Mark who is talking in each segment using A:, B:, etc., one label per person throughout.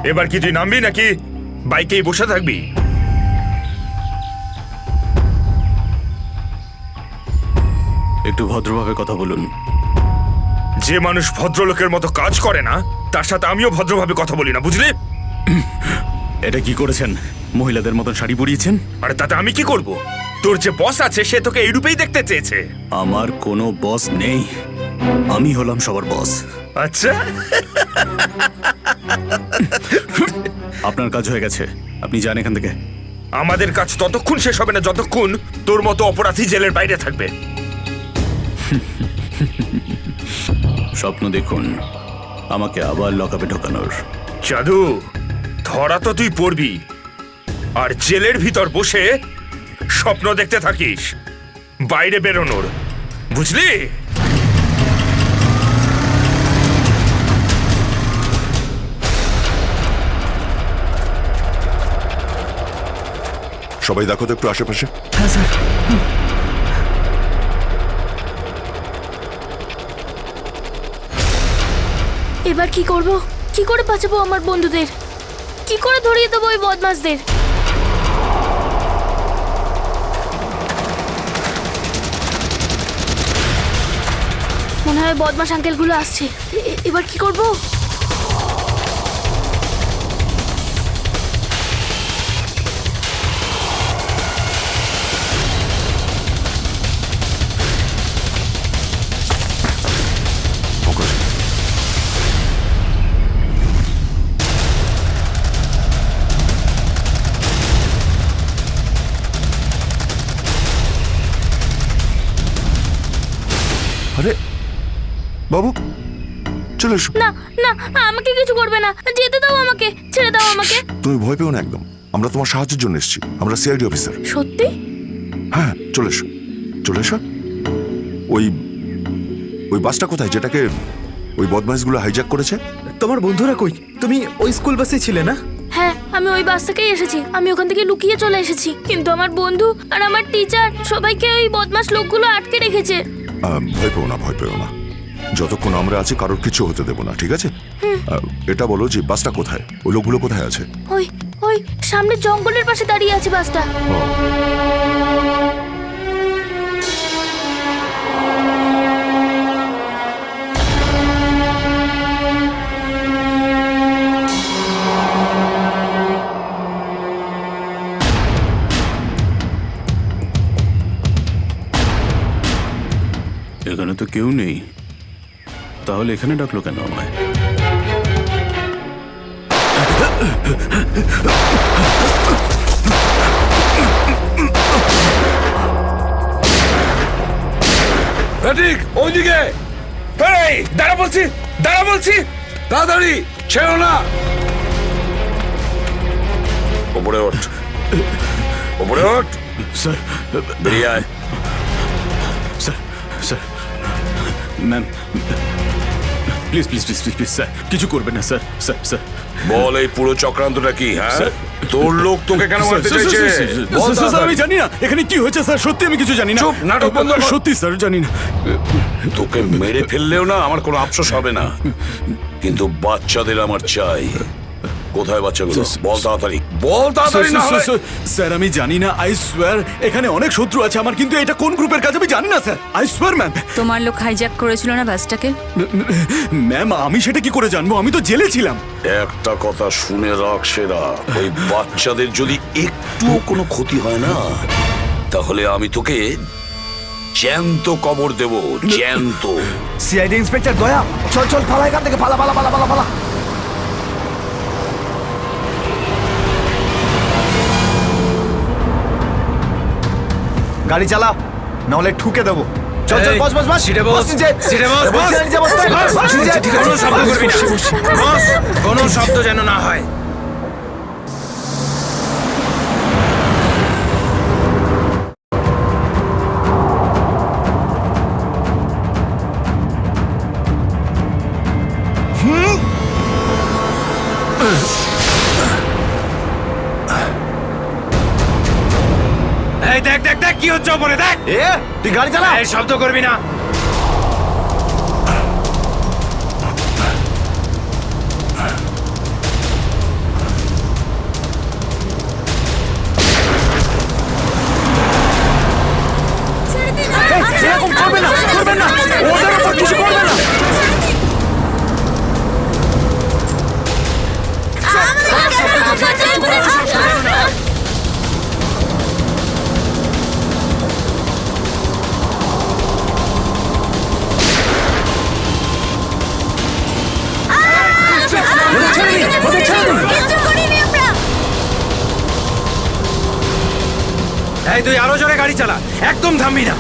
A: এবার কি তুই নামবি নাকি বাইকেই বসে থাকবি?
B: একটু ভদ্রভাবে কথা বলুন।
A: যে মানুষ ভদ্রলোকের মতো কাজ করে না তার সাথে আমিও ভদ্রভাবে কথা বলি না, বুঝলি?
B: এটা কি করেছেন? মহিলাদের মতন শাড়ি পরিয়েছেন?
A: আরে তাতে আমি কি করব? তোর যে বস আছে সে তোকে এই রূপেই দেখতে চেয়েছে।
B: আমার কোনো বস নেই, আমি হলাম সবার বস।
A: আচ্ছা,
B: আপনার কাজ হয়ে গেছে, আপনি যান এখান থেকে।
A: আমাদের কাজ ততক্ষণ শেষ হবে না যতক্ষণ তোর মতো অপরাধী জেলের বাইরে থাকবে।
B: স্বপ্ন দেখুন আমাকে আবার লকআপে ঢোকানোর।
A: জাদু, ধরা তো তুই পড়বি, আর জেলের ভিতর বসে স্বপ্ন দেখতে থাকিস বাইরে বেরোনোর, বুঝলি?
C: সবাই দেখো তো একটু আশেপাশে।
D: হ্যাঁ স্যার।
E: এবার কি করব? কি করে বাঁচাবো আমার বন্ধুদের? কি করে ধরিয়ে দেবো ওই বদমাশদের? মনে হয় বদমাশ আঙ্কেলগুলো আসছে। এবার কি করব?
C: আরে বাবু, চলে এসো।
E: না না, আমাকে কিছু করবে না, যেতে দাও আমাকে, ছেড়ে দাও আমাকে।
C: তুমি ভয় পেও না একদম, আমরা তোমার সাহায্যের জন্য এসেছি। আমরা সিআইডি অফিসার।
E: সত্যি?
C: হ্যাঁ, চলে এসো, চলে এসো। ওই ওই বাসটা কোথায় যেটাকে ওই বদমাইশগুলো হাইজ্যাক করেছে?
D: তোমার বন্ধুরা কই? তুমি ওই স্কুল বাসে ছিলে না?
E: হ্যাঁ, আমি ওই বাস থেকেই এসেছি। আমি ওখান থেকে লুকিয়ে চলে এসেছি, কিন্তু আমার বন্ধু আর আমার টিচার সবাইকে ওই বদমাশ লোকগুলো আটকে রেখেছে।
C: ভয় পেও না, ভয় পেও না। যতক্ষণ আমরা আছি কারোর কিছু হতে দেবো না, ঠিক আছে? এটা বলো যে বাসটা কোথায়, ওই লোকগুলো কোথায় আছে?
E: ওই ওই সামনে জঙ্গলের পাশে দাঁড়িয়ে আছে বাসটা।
B: এখানে তো কেউ নেই, তাহলে এখানে ডাকলো কেন আমায়?
A: ওইদিকে দাঁড়া বলছি, দাঁড়া বলছি, তাড়াতাড়ি ছেড়ো না। ওপরে ওঠ, ওপরে ওঠ।
B: স্যার,
A: বেরিয়ে আয়।
B: Sir, sir, ma'am, please please please please please sir, কিছু করবেন না স্যার। স্যার স্যার
A: বল, এই পুরো চক্রান্তটা কি? হ্যাঁ,
B: স্যার,
A: তোর লোক তোকে কেন মারতে চাইছে? বল
B: স্যার, আমি
A: তাড়াতাড়ি।
B: জানি না এখানে কি হয়েছে স্যার, সত্যি আমি কিছু জানি না।
A: চুপ, নাটক বন্ধ কর।
B: সত্যি স্যার জানি না।
A: তোকে মেরে ফেললেও না আমার কোনো আফসোস হবে না, কিন্তু বাচ্চাদের আমার চাই। কোথায় বাচ্চাগুলো? বল তাড়াতাড়ি, বল তাড়াতাড়ি। না হলে
B: স্যার আমি জানি না, আই সোয়ার এখানে অনেক শত্রু আছে আমার, কিন্তু এটা কোন গ্রুপের কাজ আমি জানি না স্যার, আই সোয়ার ম্যাম।
F: তোমার লোক হাইজ্যাক করেছিল না বাসটাকে?
B: ম্যাম আমি সেটা কি করে জানবো, আমি তো জেলে ছিলাম।
A: একটা কথা শুনে রাখ সেরা, ওই বাচ্চাদের যদি একটুও কোনো ক্ষতি হয় না তাহলে আমি তোকে জ্যান্ত কবর দেব, জ্যান্ত।
D: সিআইডি ইন্সপেক্টর দয়া, চল চল, পালা এখান থেকে, পালা পালা পালা পালা পালা। গাড়ি চালা, নাহলে ঠুকে দেবো। চল চল, বস বস বস,
G: সিটে বস,
D: নিচে।
G: সিটে বস,
D: বস,
G: বস।
D: নিচে বস, বস, নিচে।
G: কোনো শব্দ করবি না, বস, কোনো শব্দ যেন না হয়। এই দেখ দেখ দেখ কি হচ্ছে ওপরে, দেখ।
D: এ তুই গাড়ি চালা।
G: এই শব্দ করবি না। তাই তুই আরো জোরে গাড়ি চালা, একদম থামবি না।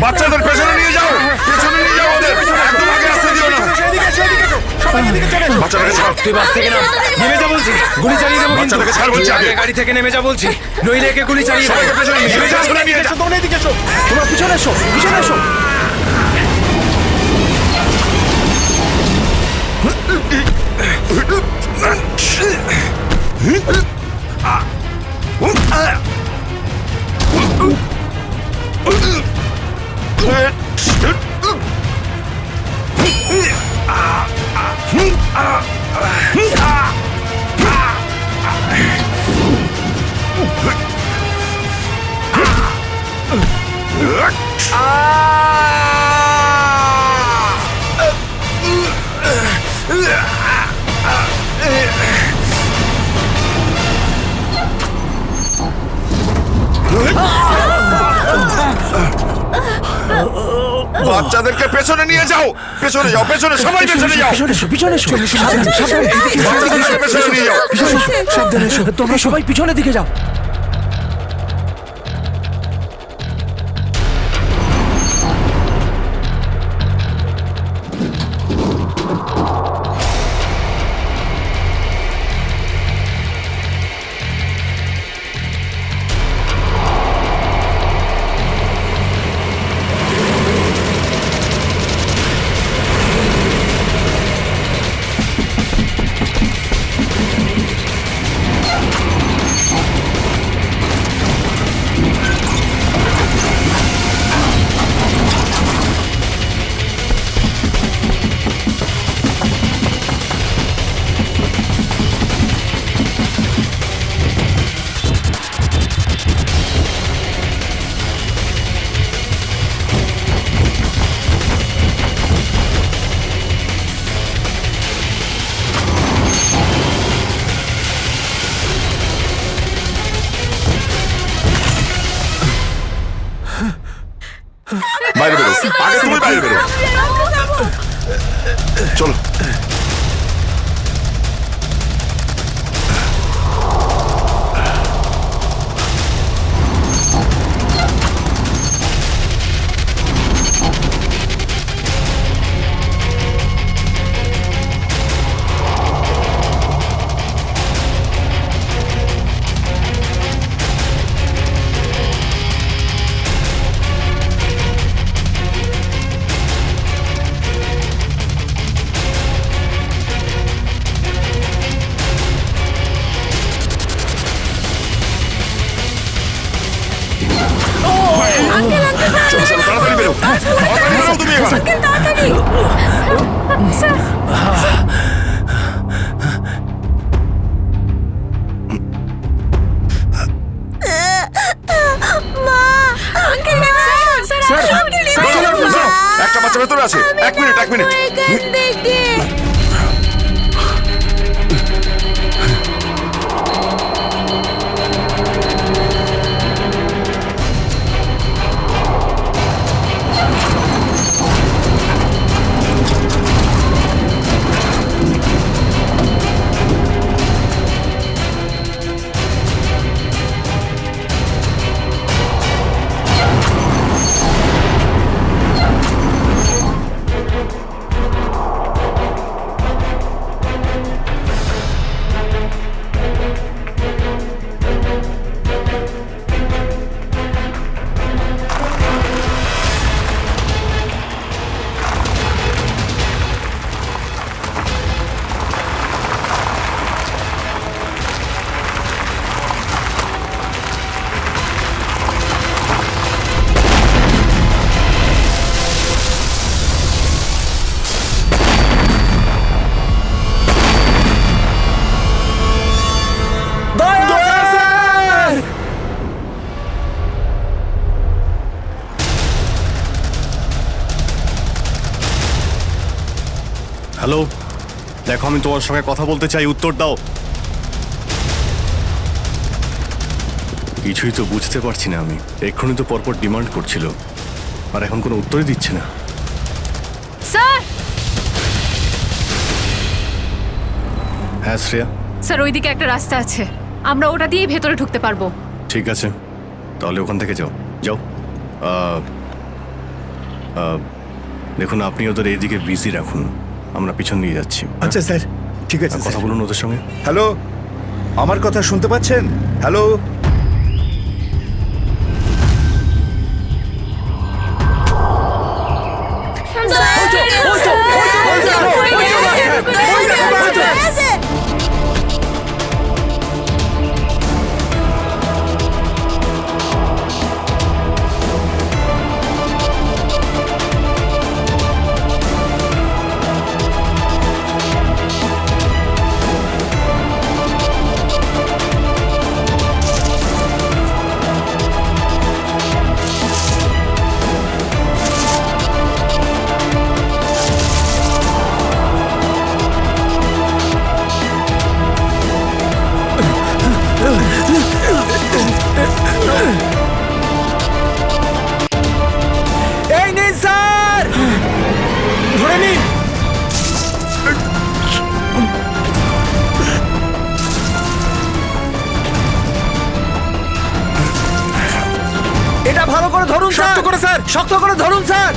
C: বাচ্চাদের পেছনে নিয়ে যাও, পেছনে নিয়ে যাও ওদের, একদম আগে আসতে দিও না। বাচ্চাটাকে ছাড়,
G: তুই বাস থেকে নাম, নেমে যা বলছি, গুলি চালিয়ে দেবো কিন্তু।
C: বাচ্চাটাকে ছাড় বলছি আগে।
G: গাড়ি থেকে নেমে যা বলছি, নইলে একে গুলি চালিয়ে দেবো।
C: সবাইকে পেছনে নিয়ে যাও, পেছনে নিয়ে যাও।
D: তোমরা এদিকে এসো, তোমরা পিছনে এসো, পিছনে এসো।
C: বাচ্চাদেরকে পেছনে নিয়ে যাও, পেছনে যাও, পেছনে, সবাই পেছনে যাও। বাচ্চাদেরকে পেছনে নিয়ে যাও।
H: সাবধানে এসো, তোমরা সবাই পিছনের দিকে যাও।
C: বাইরে বেরো, আগে তুমি বাইরে বেরো। চলো। চলো, চলো, তাড়াতাড়ি বেরো, তাড়াতাড়ি বেরো তুমি এবার। বাচ্চা ভেতরে আছে। এক মিনিট।
E: এখান থেকে
I: হ্যালো, দেখো আমি তোমার সঙ্গে কথা বলতে চাই, উত্তর দাও। কিছুই তো বুঝতে পারছি না আমি। এক্ষুনি তো পরপর ডিমান্ড করছিল, আর এখন কোনো উত্তরই দিচ্ছে না।
F: স্যার
I: হ্যাঁ শ্রেয়া,
F: স্যার ওইদিকে একটা রাস্তা আছে, আমরা ওটা দিয়েই ভেতরে ঢুকতে পারবো।
I: ঠিক আছে, তাহলে ওখান থেকে যাও যাও। দেখুন, আপনি ওদের এইদিকে বিজি রাখুন, আমরা পিছন দিয়ে যাচ্ছি।
D: আচ্ছা স্যার, ঠিক আছে।
I: কথা বলুন ওদের সঙ্গে।
D: হ্যালো, আমার কথা শুনতে পাচ্ছেন? হ্যালো,
H: এই নিন স্যার, ধরে নিন। এটা ভালো করে ধরুন স্যার। শক্ত করে স্যার, শক্ত করে ধরুন স্যার।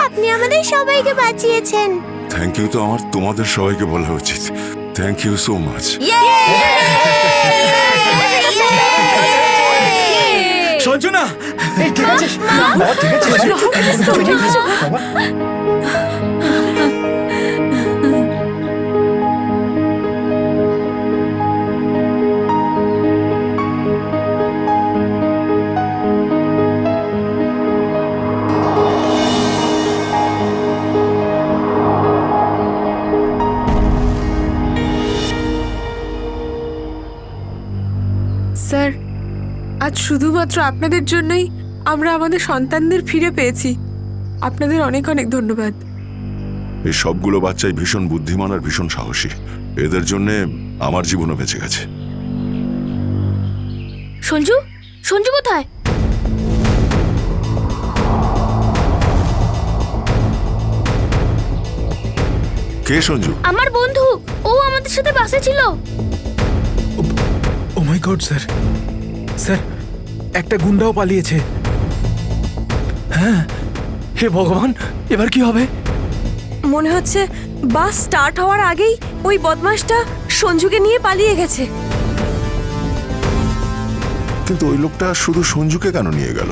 E: আপনি আমাদের সবাইকে বাঁচিয়েছেন।
C: থ্যাংক ইউ তো আমার তোমাদের সবাইকে বলা উচিত। Thank you so much.
D: Sanjana, ঠিক আছে, ঠিক আছে।
J: আজ শুধুমাত্র আপনাদের জন্যই আমরা আমাদের সন্তানদের ফিরে পেয়েছি। আপনাদের অনেক অনেক ধন্যবাদ।
C: এই সবগুলো বাচ্চাই ভীষণ বুদ্ধিমান আর ভীষণ সাহসী। এদের জন্যে আমার জীবনও বেঁচে গেছে।
E: সঞ্জু, সঞ্জু কোথায়?
C: কে সঞ্জু?
E: আমার বন্ধু, ও আমাদের সাথে বাসে ছিল।
G: ও মাই গড স্যার, স্যার একটা গুন্ডাও পালিয়েছে। হ্যাঁ, হে ভগবান, এবার কি হবে?
J: মনে হচ্ছে বাস স্টার্ট হওয়ার আগেই ওই বদমাশটা সঞ্জুকে নিয়ে পালিয়ে গেছে।
C: কিন্তু ওই লোকটা শুধু সঞ্জুকে কেন নিয়ে গেল?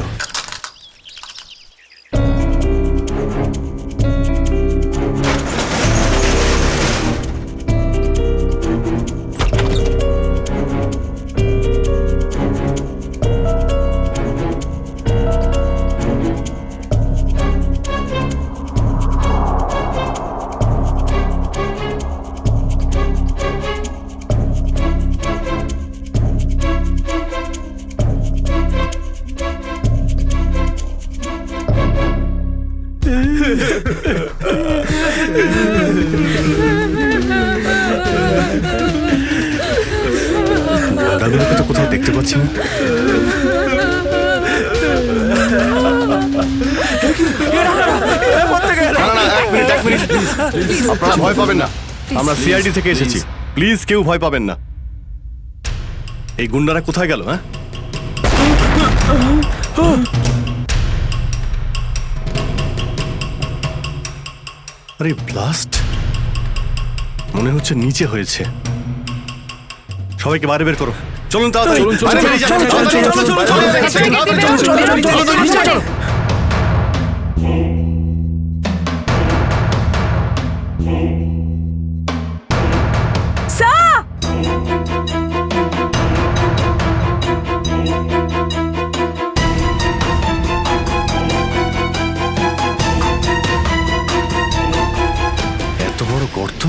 I: দাদুকে তো কোথাও দেখতে পাচ্ছি না। আপনারা ভয় পাবেন না, আমরা সিআইডি থেকে এসেছি। প্লিজ কেউ ভয় পাবেন না। এই গুন্ডারা কোথায় গেল? হ্যাঁ, আরে ব্লাস্ট মনে হচ্ছে নিচে হয়েছে। সবাইকে বাইরে বের করো, চলুন তাড়াতাড়ি। এত বড় গর্ত!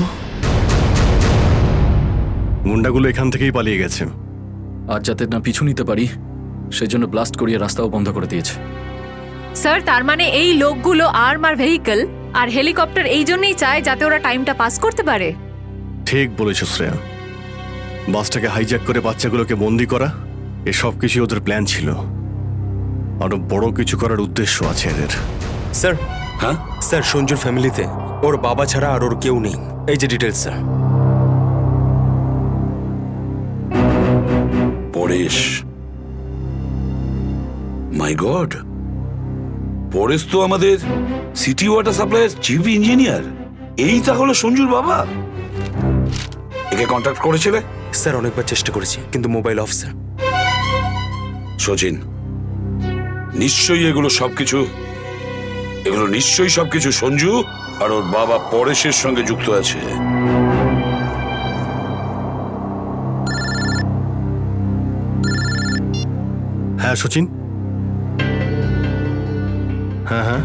I: গুন্ডাগুলো এখান থেকেই পালিয়ে গেছে।
B: আর যাতে না পিছু নিতে পারি সেজন্য ব্লাস্ট করিয়ে রাস্তাও বন্ধ করে দিয়েছে।
F: স্যার, তার মানে এই লোকগুলো আর্মার ভেহিকল আর হেলিকপ্টার এই জন্যই চায় যাতে ওরা টাইমটা পাস করতে পারে।
I: ঠিক বলেছ শ্রেয়া। বাসটাকে হাইজ্যাক করে বাচ্চাগুলোকে বন্দি করা, এসব কিছু ওদের প্ল্যান ছিল। আরো বড় কিছু করার উদ্দেশ্য আছে এদের।
G: স্যার,
A: হ্যাঁ
G: স্যার সঞ্জুর ফ্যামিলিতে ওর বাবা ছাড়া আর ওর কেউ নেই। এই যে ডিটেলস স্যার।
A: পরেশ, মাই গড, পরেশ তো আমাদের সিটি ওয়াটার সাপ্লাইয়ের চিফ ইঞ্জিনিয়ার। এই তাহলে সঞ্জুর বাবা। একে কন্ট্যাক্ট করেছিলে?
G: স্যার অনেকবার চেষ্টা করেছি কিন্তু মোবাইল অফ স্যার।
A: সচিন, নিশ্চয়ই এগুলো সবকিছু সঞ্জু আর ওর বাবা পরেশের সঙ্গে যুক্ত আছে।
I: হ্যাঁ সচিন, হ্যাঁ হ্যাঁ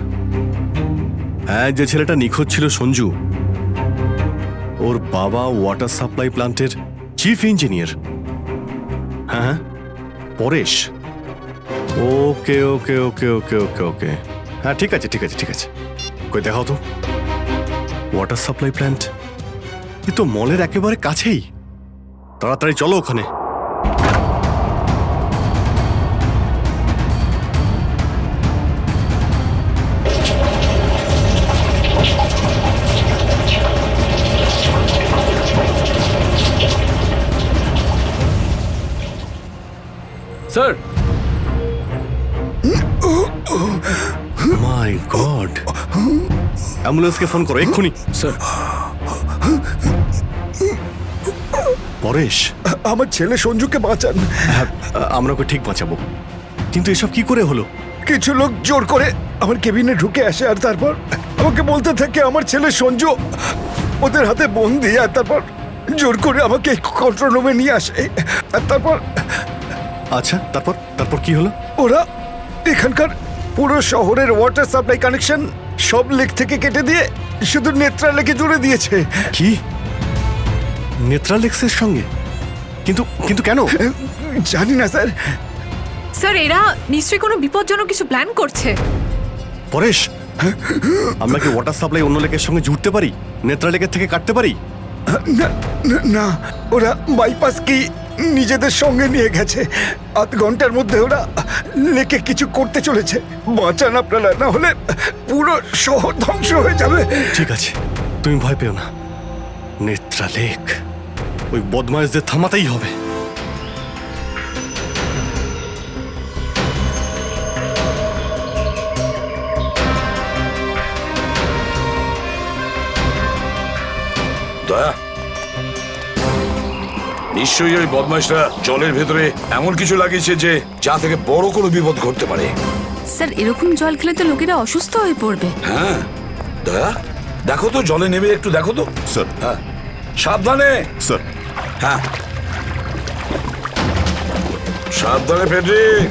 I: হ্যাঁ, যে ছেলেটা নিখোঁজ ছিল সঞ্জু, ওর বাবা ওয়াটার সাপ্লাই প্ল্যান্টের চিফ ইঞ্জিনিয়ার। হ্যাঁ হ্যাঁ, পরেশ। ওকে ওকে ওকে ওকে ওকে ওকে হ্যাঁ, ঠিক আছে ঠিক আছে ঠিক আছে। কই দেখাও তো ওয়াটার সাপ্লাই প্ল্যান্ট। এ তো মলের একেবারে কাছেই। তাড়াতাড়ি চলো ওখানে।
B: স্যার,
I: মাই গড, অ্যাম্বুলেন্সকে ফোন করো এক্ষুনি।
B: স্যার,
I: পরেশ,
H: আমার ছেলে সঞ্জুকে বাঁচান।
I: হ্যাঁ, আমরা ওকে ঠিক বাঁচাবো, কিন্তু এসব কি করে হলো?
H: কিছু লোক জোর করে আমার কেবিনে ঢুকে আসে আর তারপর আমাকে বলতে থাকে আমার ছেলে সঞ্জু ওদের হাতে বন্দি। আর তারপর জোর করে আমাকে কন্ট্রোল রুমে নিয়ে আসে। আর তারপর
I: আচ্ছা, তারপর তারপর কি হলো?
H: ওরা এখানকার পুরো শহরের ওয়াটার সাপ্লাই কানেকশন সব লেক থেকে কেটে দিয়ে শুধু নেত্রা লেকে জুড়ে দিয়েছে।
I: কি, নেত্রালেক্সের সঙ্গে? কিন্তু কিন্তু কেন?
H: জানি না স্যার।
F: স্যার এরা নিশ্চয়ই কোনো বিপজ্জনক কিছু প্ল্যান করছে।
I: পরেশ, আমরা কি ওয়াটার সাপ্লাই অন্য লেকের সঙ্গে জুড়তে পারি? নেত্রা লেকের থেকে কাটতে পারি?
H: না না, না, ওরা বাইপাস কি নিজেদের সঙ্গে নিয়ে গেছে। আধ ঘন্টার মধ্যে ওরা লেকে কিছু করতে চলেছে। বাঁচান আপনারা, না হলে পুরো শহর ধ্বংস হয়ে যাবে।
I: ঠিক আছে, তুমি ভয় পেও না। নেত্রা লেক ওই বদমাইশদের থামাতেই হবে।
A: দয়া, নিশ্চয়ই ওই বদমাইশরা জলের ভেতরে এমন কিছু লাগিয়েছে যে যা থেকে বড় কোনো বিপদ ঘটতে পারে।
J: স্যার এরকম জল খেলে তো লোকেরা অসুস্থ হয়ে পড়বে।
A: হ্যাঁ দয়া, দেখো তো জলে নেমে একটু দেখো তো।
C: স্যার।
A: হ্যাঁ, সাবধানে।
C: স্যার।
A: হ্যাঁ, সাবধানে ফেডরিক।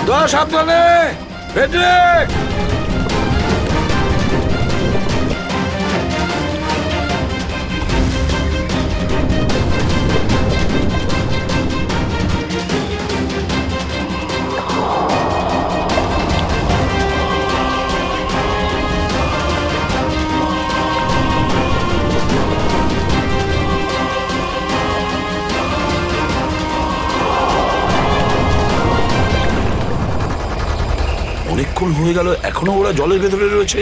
A: দয়া, সাবধানে ফেডরিক। অনেকক্ষণ হয়ে গেল, এখনো ওরা জলের ভেতরে রয়েছে।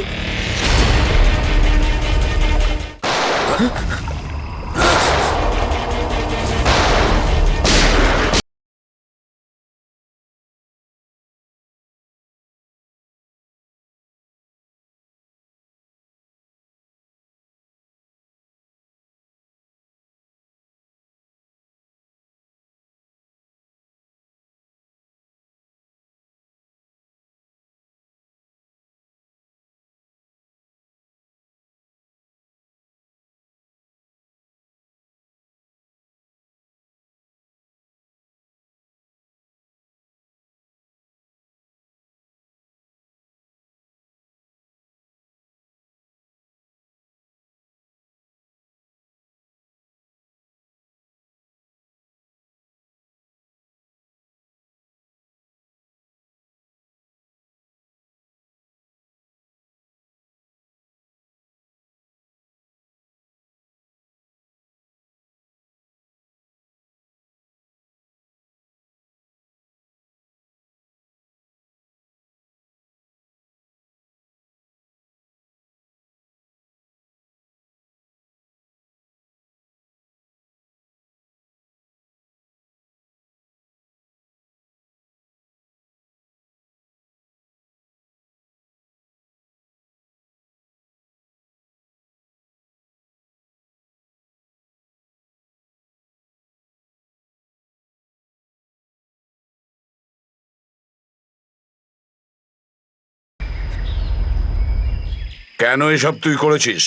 A: কেন এসব তুই করেছিস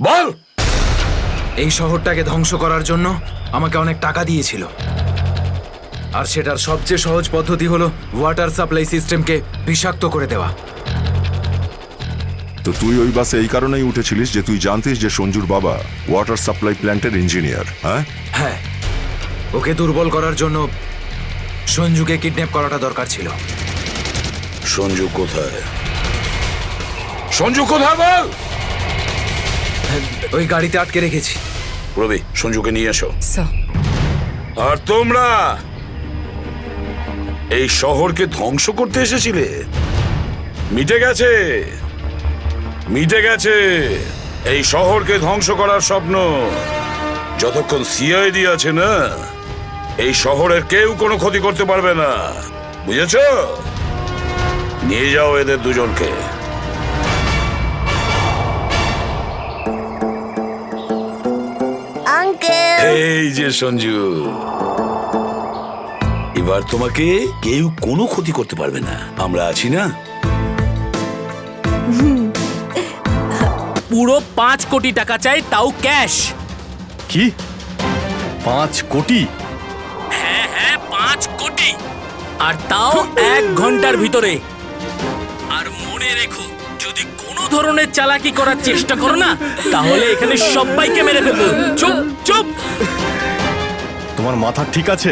A: বল?
G: এই শহরটাকে ধ্বংস করার জন্য আমাকে অনেক টাকা দিয়েছিল, আর সেটার সবচেয়ে সহজ পদ্ধতি হলো ওয়াটার সাপ্লাই সিস্টেমকে বিষাক্ত করে দেওয়া।
C: তো তুই ওই বাসে এই কারণেই উঠেছিলিস যে তুই জানতিস যে সঞ্জুর বাবা ওয়াটার সাপ্লাই প্ল্যান্টের ইঞ্জিনিয়ার। হ্যাঁ
G: হ্যাঁ, ওকে দুর্বল করার জন্য সঞ্জুকে কিডন্যাপ করাটা দরকার ছিল।
A: সঞ্জু কোথায়? সঞ্জু কোথায় বল?
G: ওই গাড়িতে আটকে রেখেছি।
A: রবি, সঞ্জুকে নিয়ে এসো।
J: স্যার।
A: আর তোমরা এই শহরকে ধ্বংস করতে এসেছিলে? মিটে গেছে, মিটে গেছে এই শহরকে ধ্বংস করার স্বপ্ন। যতক্ষণ সিআইডি আছে না, এই শহরের কেউ কোনো ক্ষতি করতে পারবে না, বুঝেছো? নিয়ে যাও এদের দুজনকে। এই যে সঞ্জু, এবার তোমাকে কেউ কোনো ক্ষতি করতে পারবে না, আমরা আছি না?
K: পুরো 5 কোটি টাকা চাই, তাও ক্যাশ।
I: কি 5 কোটি?
K: হ্যাঁ হ্যাঁ 5 কোটি। আর তাও 1 ঘন্টার ভিতরে। আর মনে রেখো, যদি কোনো ধরনের চালাকি করার চেষ্টা করো না, তাহলে এখানে সবাইকে মেরে ফেলবো। চুপ চুপ।
I: তোমার মাথা ঠিক আছে?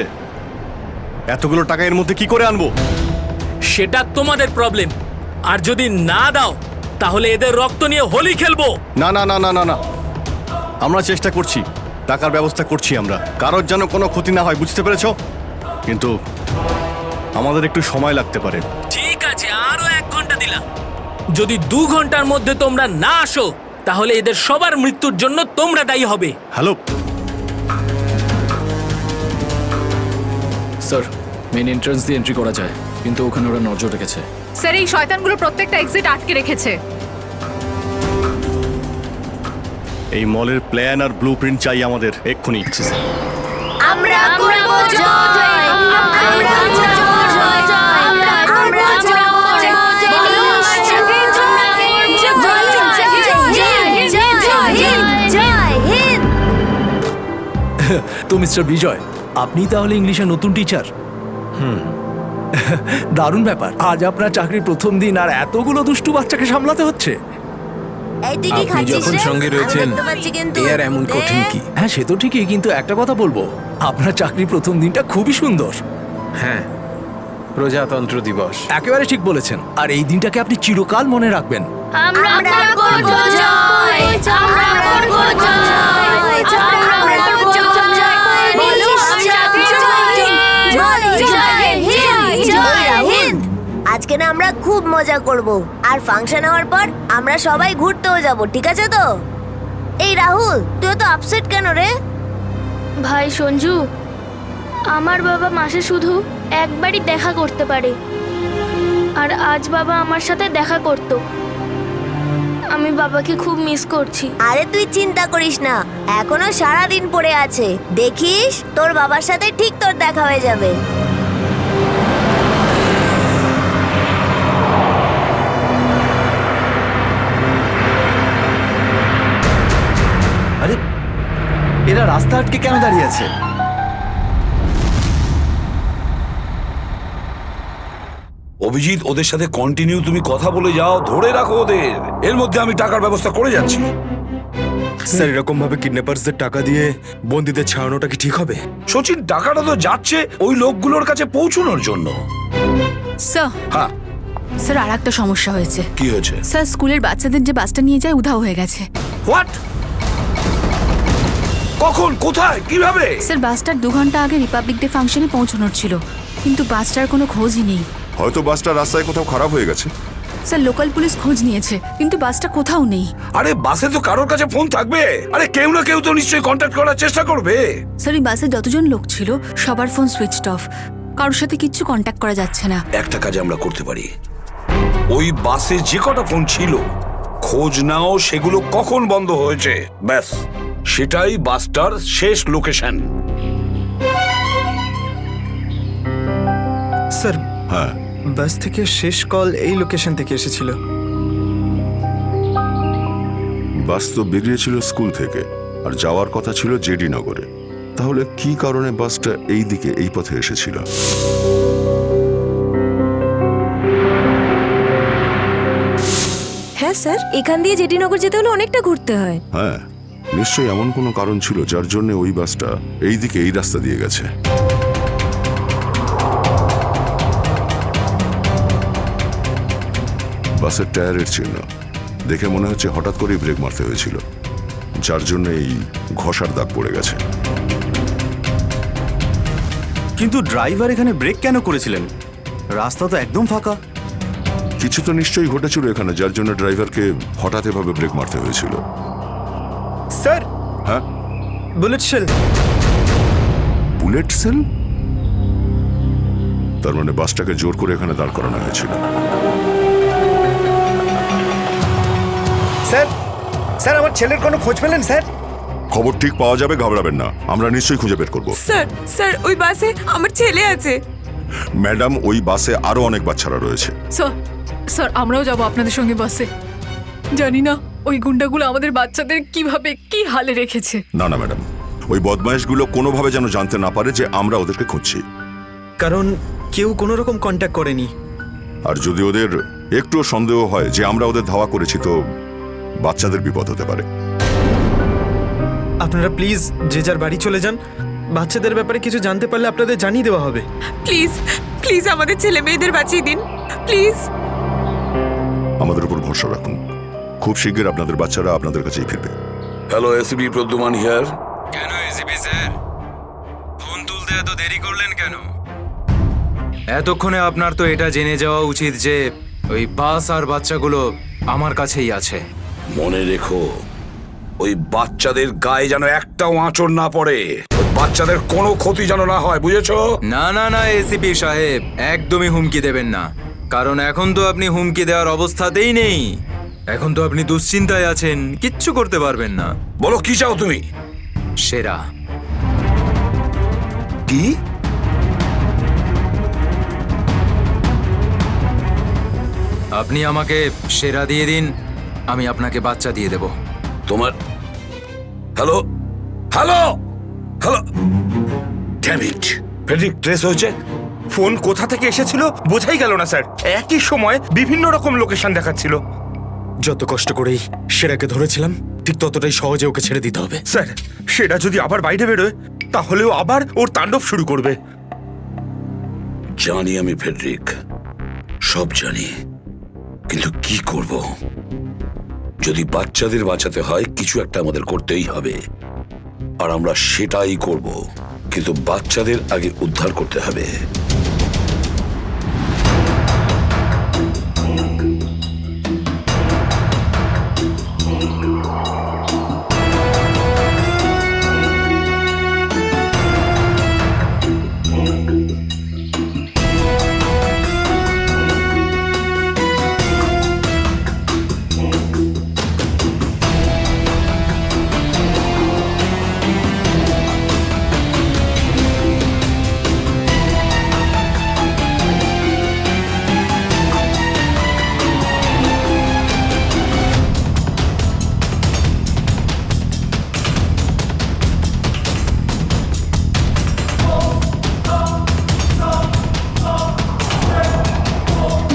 I: এতগুলো টাকা এর মধ্যে কি করে আনবো?
K: সেটা তোমাদের প্রবলেম। আর যদি না দাও, তাহলে এদের রক্ত নিয়ে হোলি খেলবো।
I: না না না না না না, আমরা চেষ্টা করছি, টাকার ব্যবস্থা করছি আমরা, কারোর যেন কোনো ক্ষতি না হয়, বুঝতে পেরেছো? কিন্তু আমাদের একটু সময় লাগতে পারে।
K: ঠিক আছে, আরো 1 ঘন্টা দিলাম। যদি 2 ঘন্টার মধ্যে তোমরা না আসো, তাহলে এদের সবার মৃত্যুর জন্য তোমরা দায়ী হবে।
I: হ্যালো
B: স্যার, মেন এন্ট্রান্স দিয়ে এন্ট্রি করা যায়, কিন্তু ওখানে ওরা নজর রেখেছে।
F: স্যার, এই শয়তানগুলো প্রত্যেকটা এক্সিট আটকে রেখেছে।
I: এই মলের প্ল্যান আর ব্লু প্রিন্ট চাই আমাদের এক্ষুনি।
E: আমরা করব জয়, আমরা করব জয়, আমরা করব
L: তো মিস্টার বিজয়, আপনি তাহলে ইংলিশের নতুন টিচার? দারুণ ব্যাপার। আজ আপনার চাকরির প্রথম দিন আর এতগুলো দুষ্টু বাচ্চাকে সামলাতে হচ্ছে।
G: আপনি যখন সঙ্গে রয়েছেন, এ আর এমন কঠিন কি?
L: হ্যাঁ, সে তো ঠিকই, কিন্তু একটা কথা বলবো, আপনার চাকরির প্রথম দিনটা খুবই সুন্দর।
G: হ্যাঁ, প্রজাতন্ত্র দিবস।
L: একেবারে ঠিক বলেছেন, আর এই দিনটাকে আপনি চিরকাল মনে রাখবেন।
E: আমরা করব জয়, আমরা করব জয়, আমরা করব জয়, বলো সাথে জয় হিন্দ, জয় হিন্দ।
M: আজকে না আমরা খুব মজা করব, আর ফাংশন হওয়ার পর আমরা সবাই ঘুরতেও যাব, ঠিক আছে তো? এই রাহুল, তুই তো আপসেট কেন রে?
E: ভাই সঞ্জু, আমার বাবা মাসে শুধু একবারই দেখা করতে পারে, আর আজ বাবা আমার সাথে দেখা করত। আমি বাবাকে খুব মিস করছি।
M: আরে তুই চিন্তা করিস না, এখনো সারা দিন পড়ে আছে, দেখিস তোর বাবার সাথে ঠিক তোর দেখা হয়ে যাবে।
D: আরে এরা রাস্তা আটকে কেন দাঁড়িয়ে আছে?
A: অভিজিৎ, ওদের সাথে কন্টিনিউ তুমি কথা বলে যাও, ধরে রাখো ওদের। এর মধ্যে আমি টাকার ব্যবস্থা করে যাচ্ছি।
H: স্যার, এরকম ভাবে কিডন্যাপার্সদের টাকা দিয়ে বন্দীদের ছাড়ানোটা কি ঠিক হবে?
A: সচিন, টাকাটা তো যাচ্ছে ওই লোকগুলোর কাছে পৌঁছানোর জন্য।
F: স্যার,
A: হ্যাঁ,
F: স্যার, আর একটা সমস্যা হয়েছে।
A: কি হয়েছে?
F: স্যার, স্কুলের বাচ্চাদের যে বাসটা নিয়ে যায় উধাও হয়ে গেছে।
A: হোয়াট? কখন, কোথায়, কিভাবে?
F: স্যার, বাসটার 2 ঘন্টা আগে রিপাবলিক ডে ফাংশনে পৌঁছানোর ছিল, কিন্তু বাসটার কোনো খোঁজই নেই।
C: হয়তো বাসটা রাস্তায় কোথাও খারাপ হয়ে গেছে।
F: স্যার, লোকাল পুলিশ খোঁজ নিয়েছে, কিন্তু বাসটা কোথাও নেই।
A: আরে বাসে তো কারোর কাছে ফোন থাকবে, আরে কেউ না কেউ তো নিশ্চয়ই কন্ট্যাক্ট করার চেষ্টা করবে।
F: স্যার, এই বাসে যতজন লোক ছিল সবার ফোন সুইচড অফ, কারোর সাথে কিচ্ছু কন্ট্যাক্ট করা যাচ্ছে না।
A: একটা কাজ আমরা করতে পারি, ওই বাসে যে কটা ফোন ছিল খোঁজ নাও সেগুলো কখন বন্ধ হয়েছে, ব্যাস সেটাই বাসটার শেষ লোকেশন।
D: স্যার,
C: হ্যাঁ,
D: বাস থেকে শেষ কল এই লোকেশন থেকে এসেছিল।
C: বাস তো বেরিয়েছিল স্কুল থেকে আর যাওয়ার কথা ছিল জেডি নগরে। তাহলে কি কারণে বাসটা এই দিকে, এই পথে এসেছিল?
J: হ্যাঁ স্যার, এখান দিয়ে জেডিনগর যেতে হলে অনেকটা ঘুরতে হয়।
C: হ্যাঁ, নিশ্চয়ই এমন কোনো কারণ ছিল যার জন্য ওই বাসটা এই দিকে, এই রাস্তা দিয়ে গেছে। বাসের টায়ারের চিহ্ন দেখে মনে হচ্ছে হঠাৎ করেই ব্রেক মারতে হয়েছিল, যার জন্য এই ঘষার দাগ পড়ে গেছে।
D: কিন্তু ড্রাইভার এখানে ব্রেক কেন করেছিলেন? রাস্তা তো একদম ফাঁকা।
C: কিছু তো নিশ্চয়ই ঘটেছিল এখানে, যার জন্য ড্রাইভারকে হঠাৎ এভাবে ব্রেক মারতে হয়েছিল।
D: স্যার,
C: হ্যাঁ,
D: বুলেট শেল।
C: Bullet sell? তার মানে বাসটাকে জোর করে এখানে দাঁড় করানো হয়েছিল।
H: স্যার, স্যার আমার ছেলের কোনো খোঁজ পেলেন স্যার?
C: খবর ঠিক পাওয়া যাবে, ঘাবড়াবেন না, আমরা নিশ্চয়ই খুঁজে বের করব।
J: স্যার, স্যার, ওই বাসে আমার ছেলে আছে।
C: ম্যাডাম, ওই বাসে আরো অনেক বাচ্চারা রয়েছে।
F: স্যার, স্যার, আমরাও যাব আপনাদের সঙ্গে বাসে। জানি না ওই গুন্ডাগুলো আমাদের বাচ্চাদের কিভাবে কি হালে রেখেছে।
C: না না ম্যাডাম, ওই বদমাইশগুলো কোনোভাবে যেন জানতে না পারে যে আমরা ওদেরকে খুঁজছি।
D: কারণ কেউ কোনো রকম কন্ট্যাক্ট করেনি।
C: আর যদি ওদের একটুও সন্দেহ হয় যে আমরা ওদের ধাওয়া করেছি, তো বাচ্চাদের বিপদ হতে পারে।
D: আপনারা প্লিজ যে যার বাড়ি চলে যান। বাচ্চাদের ব্যাপারে কিছু জানতে পারলে আপনাদের জানিয়ে দেওয়া হবে।
J: প্লিজ প্লিজ আমাদের ছেলে মেয়েদের বাঁচিয়ে দিন প্লিজ।
C: আমাদের উপর ভরসা রাখুন, খুব শীঘ্র আপনাদের বাচ্চারা আপনাদের কাছেই ফিরবে।
A: Hello, ACP Pradyuman here.
G: কেন এসিপি স্যার, ফোন তুলতে এত দেরি করলেন কেন? এতক্ষণে আপনার তো এটা জেনে যাওয়া উচিত যে ওই বাস আর বাচ্চাগুলো আমার কাছেই আছে।
A: মনে রেখো, ওই বাচ্চাদের গায়ে যেন একটাও আঁচড় না পড়ে, ওই বাচ্চাদের কোনো ক্ষতি যেন না হয়, বুঝেছো?
G: না না না এসিপি সাহেব, একদমই হুমকি দেবেন না, কারণ এখন তো আপনি হুমকি দেওয়ার অবস্থাতেই নেই। এখন তো আপনি দুশ্চিন্তায় আছেন, কিচ্ছু করতে পারবেন না।
A: বলো কি চাও তুমি?
G: সেরা।
A: কি?
G: আপনি আমাকে সেরা দিয়ে দিন, আমি আপনাকে বাচ্চা দিয়ে দেব।
A: তোমার hello hello hello, damn it, Friedrich trace হয়েছে।
N: ফোন কোথা থেকে এসেছিল বোঝাই গেল না স্যার, একই সময় বিভিন্ন রকম লোকেশন দেখাচ্ছিল।
L: যত কষ্ট করেই সেরাকে ধরেছিলাম, ঠিক ততটাই সহজে ওকে ছেড়ে দিতে হবে।
N: স্যার, সেটা যদি আবার বাইরে বেরোয় তাহলেও আবার ওর তাণ্ডব শুরু করবে।
A: জানি আমি ফেডরিক, সব জানি, কিন্তু কি করব? যদি বাচ্চাদের বাঁচাতে হয়, কিছু একটা আমাদের করতেই হবে, আর আমরা সেটাই করব, কিন্তু বাচ্চাদের আগে উদ্ধার করতে হবে।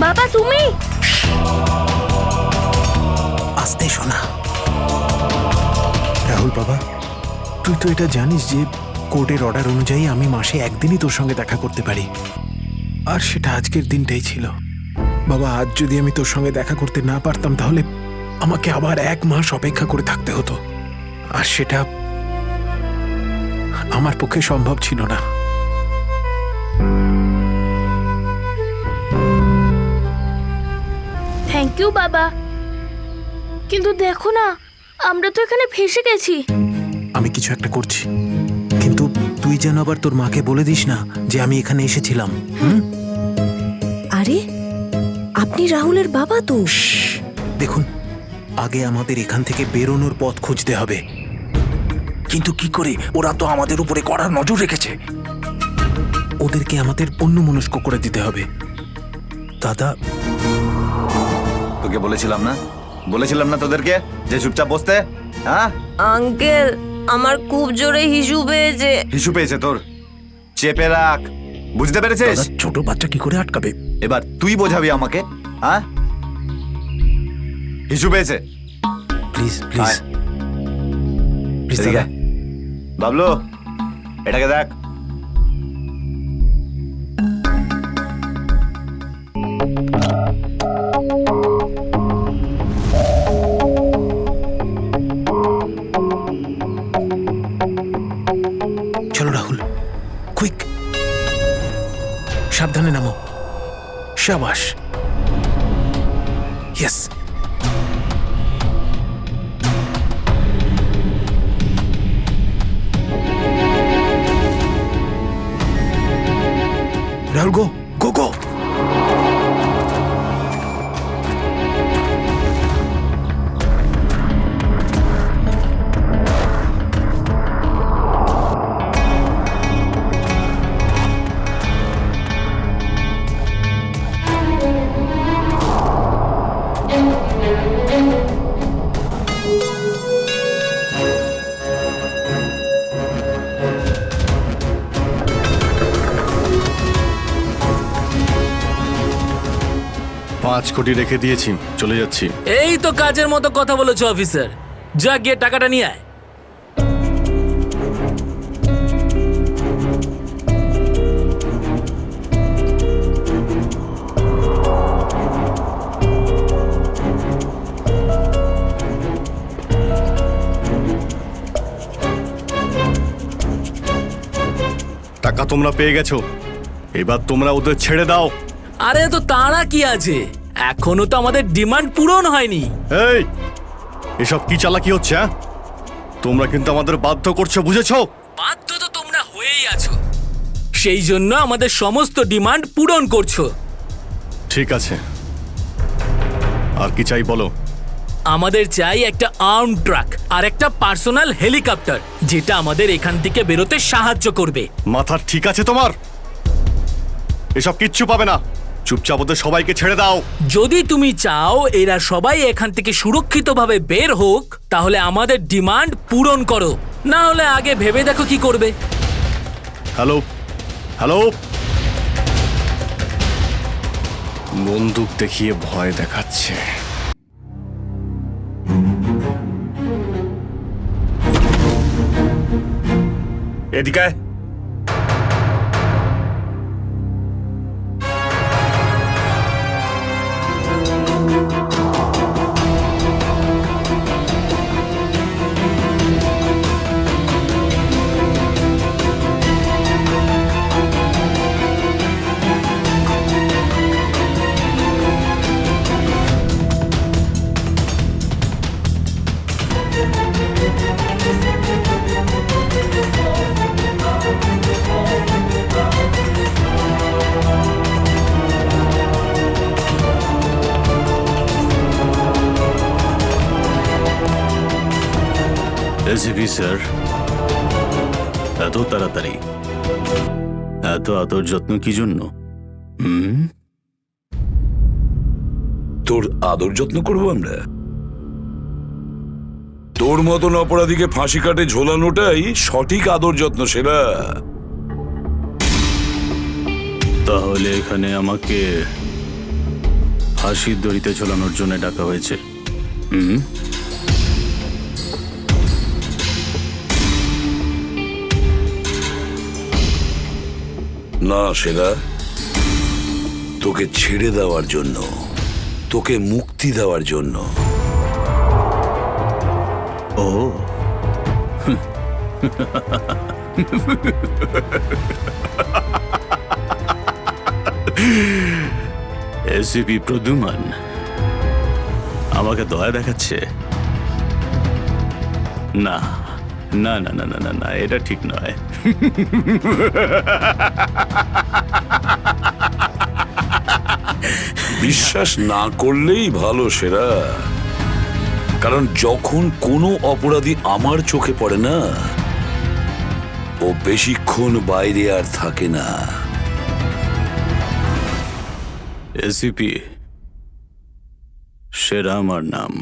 E: বাবা তুমি?
L: আস্তে শোনা। রাহুল বাবা, তুই তো এটা জানিস যে কোর্টের অর্ডার অনুযায়ী আমি মাসে একদিনই তোর সঙ্গে দেখা করতে পারি, আর সেটা আজকের দিনটাই ছিল। বাবা, আজ যদি আমি তোর সঙ্গে দেখা করতে না পারতাম তাহলে আমাকে আবার 1 মাস অপেক্ষা করে থাকতে হতো, আর সেটা আমার পক্ষে সম্ভব ছিল না।
E: থ্যাংক ইউ বাবা, কিন্তু দেখো না, আমরা তো এখানে ফেসে গেছি।
L: আমি কিছু একটা করছি, কিন্তু তুই যেন আবার তোর মাকে বলে দিস না যে আমি এখানে এসেছিলাম।
J: আরে আপনি রাহুলের বাবা তো।
L: দেখুন, আগে আমাদের এখান থেকে বেরোনোর পথ খুঁজতে হবে। কিন্তু কি করে? ওরা তো আমাদের উপরে কড়া নজর রেখেছে। ওদেরকে আমাদের অন্যমনস্ক করে দিতে হবে। দাদা,
D: তোকে বলেছিলাম না তোদেরকে যে চুপচাপ বসতে? হ্যাঁ
J: আঙ্কেল, আমার খুব জোরে হিসু পেয়েছে।
D: হিসু পেয়েছে তোর? চেপে রাখ, বুঝতে পেরেছিস?
L: ছোট বাচ্চা কি করে আটকাবে?
D: এবার তুই বোঝাবি আমাকে। হ্যাঁ, হিসু পেয়েছে।
L: প্লিজ প্লিজ প্লিজ
D: এদিকে আয়। বাবলু, এটাকে দেখ।
L: চলো রাহুল, কুইক, সাবধানে নামো। শাবাশ, ইয়েস। রাহুল, গো গো গো।
I: 5 কোটি রেখে দিয়েছি, চলে যাচ্ছি।
K: এই তো কাজের মতো কথা বলেছো অফিসার, যা গিয়ে টাকাটা নিয়ে আয়।
I: টাকা তোমরা পেয়ে গেছো, এবার তোমরা ওদের ছেড়ে দাও।
K: আরে তো তাড়া কি আছে, এখনো তো আমাদের ডিমান্ড পূরণ হয়নি।
I: এই এসব কি চালাকি হচ্ছে? হ্যাঁ, তোমরা কিন্তু আমাদের বাধ্য করছো, বুঝেছো?
K: বাধ্য তো তোমরা হয়েই আছো, সেই জন্য আমাদের সমস্ত ডিমান্ড পূরণ করছো।
I: ঠিক আছে, আর কি চাই বলো?
K: আমাদের চাই একটা আর্ম ট্রাক আর একটা পার্সোনাল হেলিকপ্টার, যেটা আমাদের এখান থেকে বেরোতে সাহায্য করবে।
I: মাথা ঠিক আছে তোমার? এসব কিচ্ছু পাবে না, চুপচাপ ওদের সবাইকে ছেড়ে দাও।
K: যদি তুমি চাও এরা সবাই এখান থেকে সুরক্ষিতভাবে বের হোক, তাহলে আমাদের ডিমান্ড পূরণ করো, না হলে আগে ভেবে দেখো কি করবে।
I: হ্যালো হ্যালো, বন্দুক দেখিয়ে ভয় দেখাচ্ছে।
N: এদিকে
B: এসিপি স্যার, এত তাড়াতাড়ি, এত আদর যত্ন কি জন্য?
A: তোর আদর যত্ন করবো আমরা? তোর মতন অপরাধীকে ফাঁসি কাটে ঝোলানোটাই সঠিক আদর যত্ন সেরা।
B: তাহলে এখানে আমাকে ফাঁসির দড়িতে ঝোলানোর জন্য ডাকা হয়েছে?
A: না সেরা, তোকে ছেড়ে দেওয়ার জন্য, তোকে মুক্তি দেওয়ার জন্য।
B: ও এসিপি প্রদ্যুমান আমাকে দয়া দেখাচ্ছে? না না না না না না না, এটা ঠিক নয়।
A: বিশ্বাস না করলেই ভালো সেরা, কারণ যখন কোনো অপরাধী আমার চোখে পড়ে না, ও বেশিক্ষণ বাইরে আর থাকে না।
B: এসিপি সেরা আমার নাম,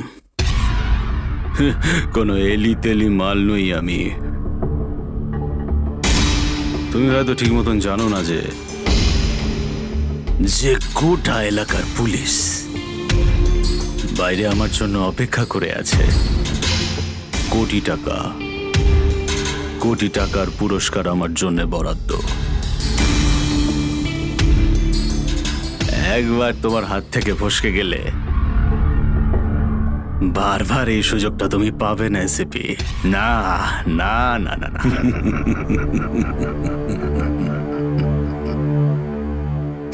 B: কোনো এলি তেলি মাল নই আমি। তুমি হয়তো ঠিক মতন জানো না যে গোটা এলাকার পুলিশ বাইরে আমার জন্য অপেক্ষা করে আছে। কোটি টাকার পুরস্কার আমার জন্য বরাদ্দ। একবার তোমার হাত থেকে ফসকে গেলে বারবার এই সুযোগটা তুমি পাবে না এসিপি। না না না না না।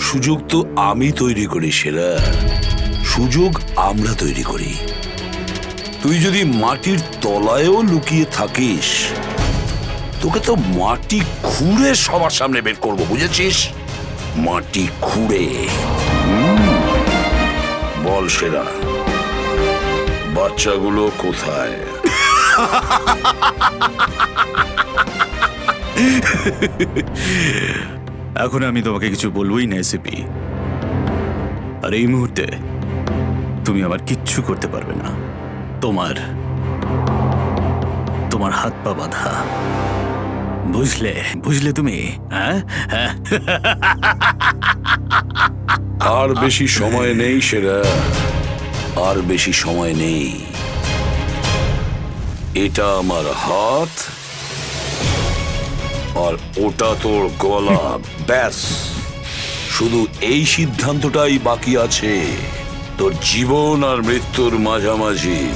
A: সুযোগ তো আমি তৈরি করি সেরা, সুযোগ আমরা তৈরি করি। তুই যদি মাটির তলায়ও লুকিয়ে থাকিস, তোকে তো মাটি খুঁড়ে সবার সামনে বের করবো, বুঝেছিস? মাটি খুঁড়ে। বল সেরা, বাচ্চাগুলো কোথায়?
B: এখন আমি তোমাকে কিছু বলবোই না এসিপি, আর এই মুহূর্তে তুমি আমার কিচ্ছু করতে পারবে না। তোমার হাত পা বাঁধা, বুঝলে বুঝলে তুমি, হ্যাঁ?
A: আর বেশি সময় নেই সেরা, আর বেশি সময় নেই। এটা আমার হাত আর ওটা তোর গলা, ব্যাস। শুধু এই সিদ্ধান্তটাই বাকি আছে, তোর জীবন আর মৃত্যুর মাঝামাঝি।